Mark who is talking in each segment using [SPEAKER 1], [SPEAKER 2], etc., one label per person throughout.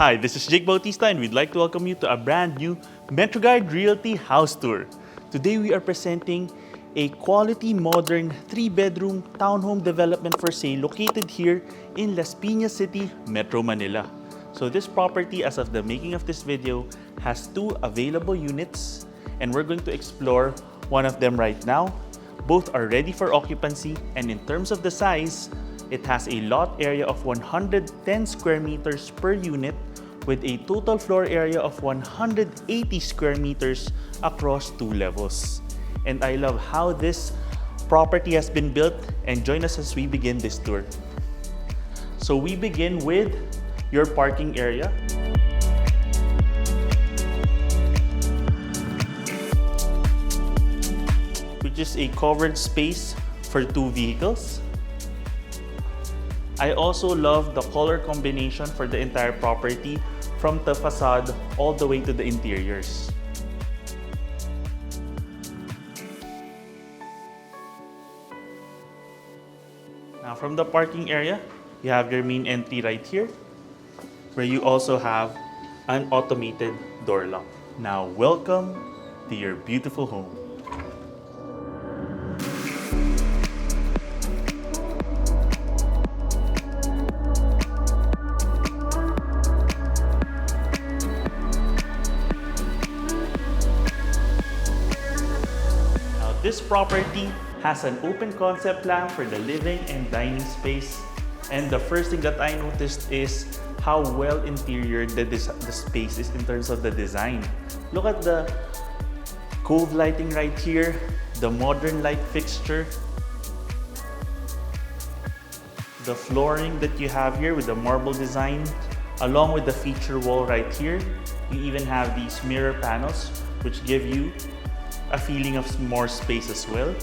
[SPEAKER 1] Hi, this is Jake Bautista and we'd like to welcome you to a brand new MetroGuide Realty house tour. Today we are presenting a quality modern 3-bedroom townhome development for sale located here in Las Pinas City, Metro Manila. So this property, as of the making of this video, has 2 available units and we're going to explore one of them right now. Both are ready for occupancy, and in terms of the size, it has a lot area of 110 square meters per unit with a total floor area of 180 square meters across 2 levels. And I love how this property has been built, and join us as we begin this tour. So we begin with your parking area. Which is a covered space for 2 vehicles. I also love the color combination for the entire property from the facade all the way to the interiors. Now from the parking area, you have your main entry right here, where you also have an automated door lock. Now welcome to your beautiful home. This property has an open concept plan for the living and dining space. And the first thing that I noticed is how well interior the space is in terms of the design. Look at the cove lighting right here, the modern light fixture, the flooring that you have here with the marble design, along with the feature wall right here. You even have these mirror panels which give you a feeling of more space as well.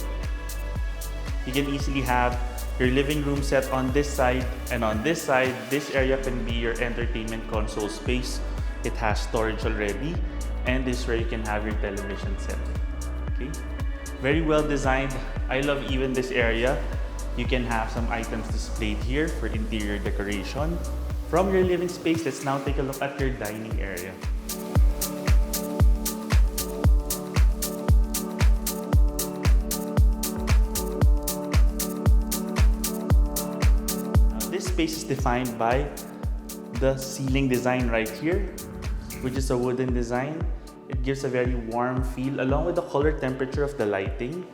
[SPEAKER 1] You can easily have your living room set on this side, and on this side, this area can be your entertainment console space. It has storage already, and this is where you can have your television set. Okay, very well designed. I love even this area. You can have some items displayed here for interior decoration. From your living space, let's now take a look at your dining area. This space is defined by the ceiling design right here, which is a wooden design. It gives a very warm feel along with the color temperature of the lighting.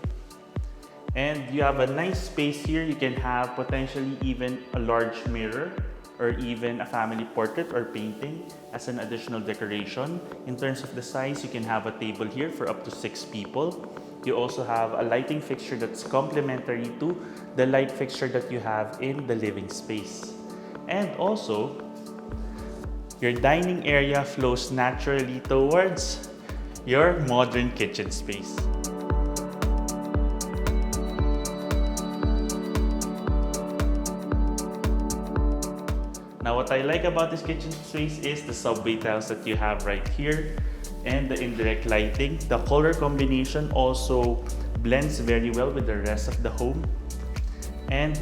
[SPEAKER 1] And you have a nice space here. You can have potentially even a large mirror or even a family portrait or painting as an additional decoration. In terms of the size, you can have a table here for up to 6 people. You also have a lighting fixture that's complementary to the light fixture that you have in the living space. And also, your dining area flows naturally towards your modern kitchen space. Now, what I like about this kitchen space is the subway tiles that you have right here and the indirect lighting. The color combination also blends very well with the rest of the home, and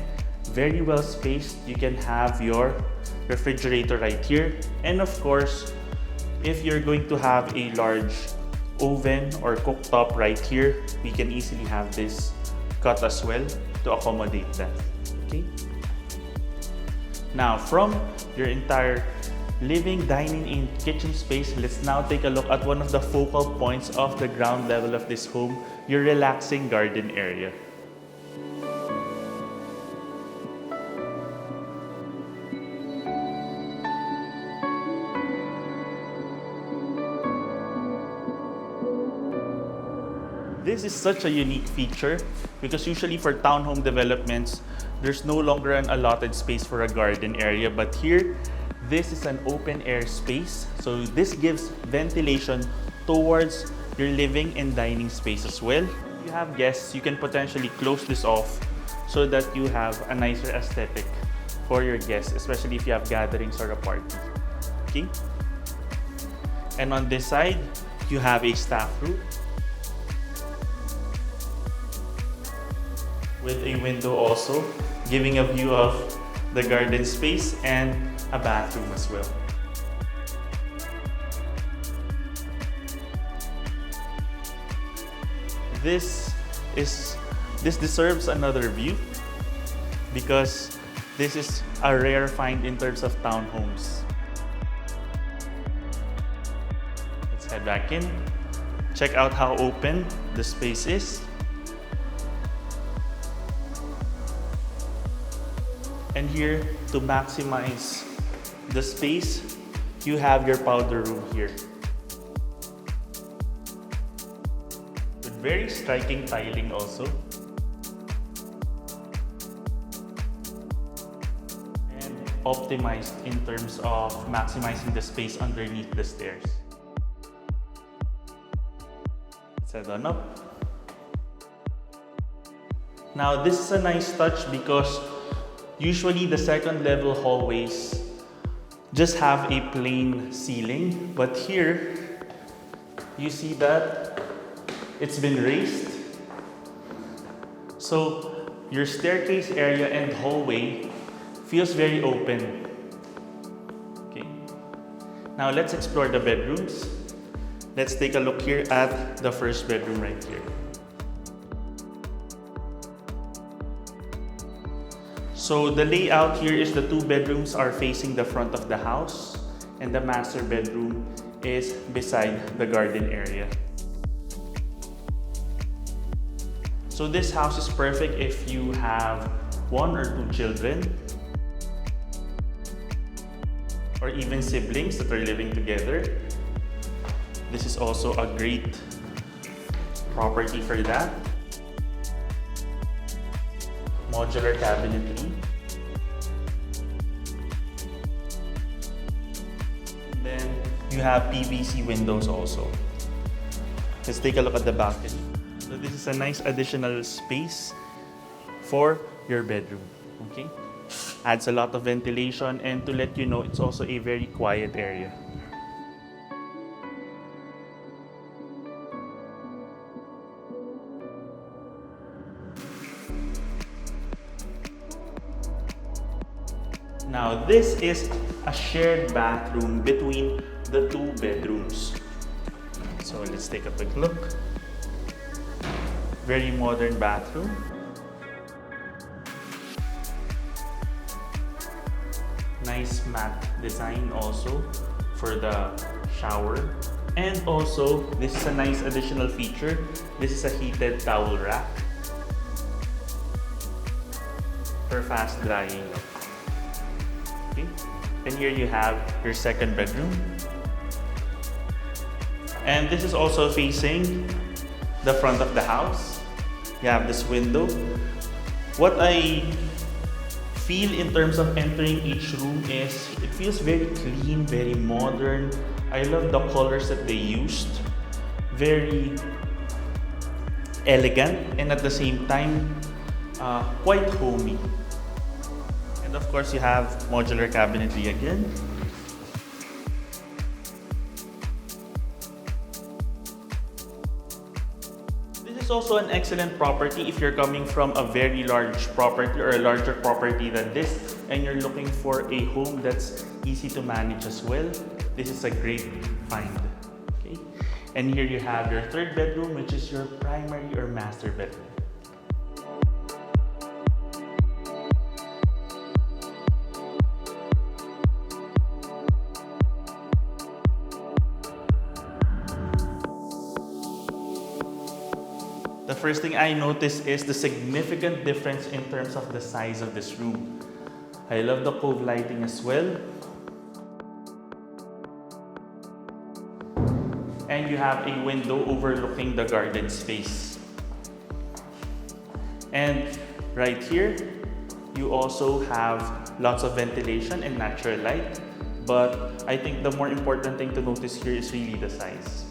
[SPEAKER 1] very well spaced. You can have your refrigerator right here, and of course, if you're going to have a large oven or cooktop right here, we can easily have this cut as well to accommodate that. Okay. Now from your entire living, dining, and kitchen space, let's now take a look at one of the focal points of the ground level of this home, your relaxing garden area. This is such a unique feature because usually for townhome developments, there's no longer an allotted space for a garden area, but here, this is an open air space, so this gives ventilation towards your living and dining space as well. If you have guests, you can potentially close this off so that you have a nicer aesthetic for your guests, especially if you have gatherings or a party. Okay? And on this side, you have a staff room with a window also, giving a view of the garden space and a bathroom as well. this deserves another view because this is a rare find in terms of townhomes. Let's head back in. Check out how open the space is. And here, to maximize the space, you have your powder room here. With very striking tiling also. And optimized in terms of maximizing the space underneath the stairs. Let's head on up. Now this is a nice touch because usually the second level hallways just have a plain ceiling, but here you see that it's been raised. So your staircase area and hallway feels very open. Okay. Now let's explore the bedrooms. Let's take a look here at the first bedroom right here. So the layout here is the two bedrooms are facing the front of the house and the master bedroom is beside the garden area. So this house is perfect if you have 1 or 2 children or even siblings that are living together. This is also a great property for that. Modular cabinetry. Then you have PVC windows also. Let's take a look at the balcony. So this is a nice additional space for your bedroom. Okay, adds a lot of ventilation, and to let you know, it's also a very quiet area. Now this is a shared bathroom between the two bedrooms. So let's take a quick look. Very modern bathroom. Nice matte design also for the shower. And also, this is a nice additional feature. This is a heated towel rack for fast drying. Okay. And here you have your second bedroom. And this is also facing the front of the house. You have this window. What I feel in terms of entering each room is it feels very clean, very modern. I love the colors that they used. Very elegant and at the same time quite homey. And of course you have modular cabinetry again. This is also an excellent property if you're coming from a very large property or a larger property than this and you're looking for a home that's easy to manage as well. This is a great find. Okay? And here you have your third bedroom, which is your primary or master bedroom. The first thing I notice is the significant difference in terms of the size of this room. I love the cove lighting as well. And you have a window overlooking the garden space. And right here, you also have lots of ventilation and natural light. But I think the more important thing to notice here is really the size.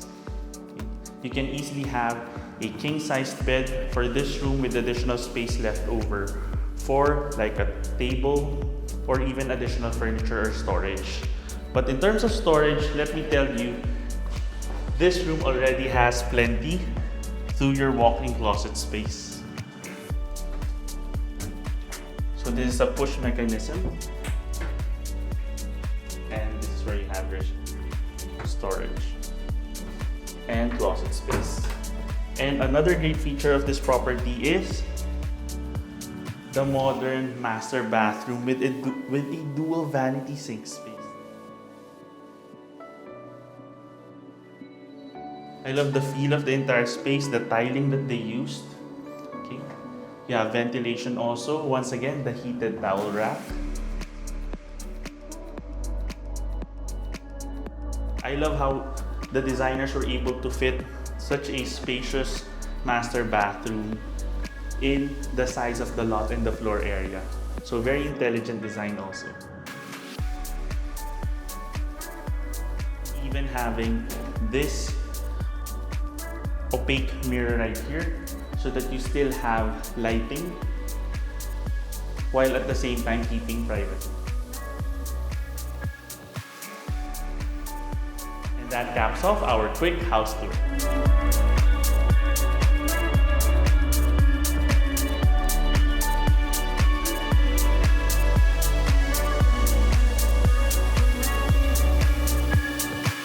[SPEAKER 1] You can easily have a king-sized bed for this room with additional space left over for like a table or even additional furniture or storage. But in terms of storage, let me tell you, this room already has plenty through your walk-in closet space. So this is a push mechanism. And this is where you have your storage and closet space. And another great feature of this property is the modern master bathroom with a dual vanity sink space. I love the feel of the entire space, the tiling that they used. Okay. You have ventilation also. Once again, the heated towel rack. I love how the designers were able to fit such a spacious master bathroom in the size of the lot and the floor area. So very intelligent design also. Even having this opaque mirror right here so that you still have lighting while at the same time keeping privacy. And that caps off our quick house tour.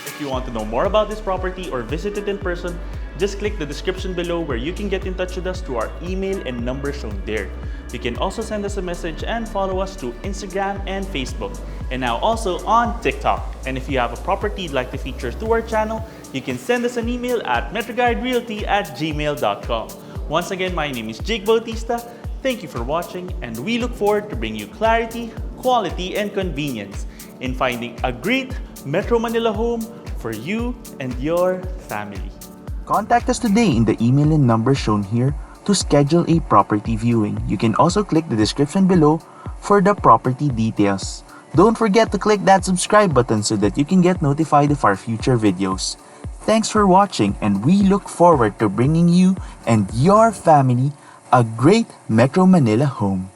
[SPEAKER 1] If you want to know more about this property or visit it in person, just click the description below where you can get in touch with us through our email and number shown there. You can also send us a message and follow us through Instagram and Facebook, and now also on TikTok. And if you have a property you'd like to feature through our channel, you can send us an email at metroguiderealty@gmail.com. Once again, my name is Jake Bautista. Thank you for watching, and we look forward to bringing you clarity, quality, and convenience in finding a great Metro Manila home for you and your family.
[SPEAKER 2] Contact us today in the email and number shown here to schedule a property viewing. You can also click the description below for the property details. Don't forget to click that subscribe button so that you can get notified of our future videos. Thanks for watching, and we look forward to bringing you and your family a great Metro Manila home.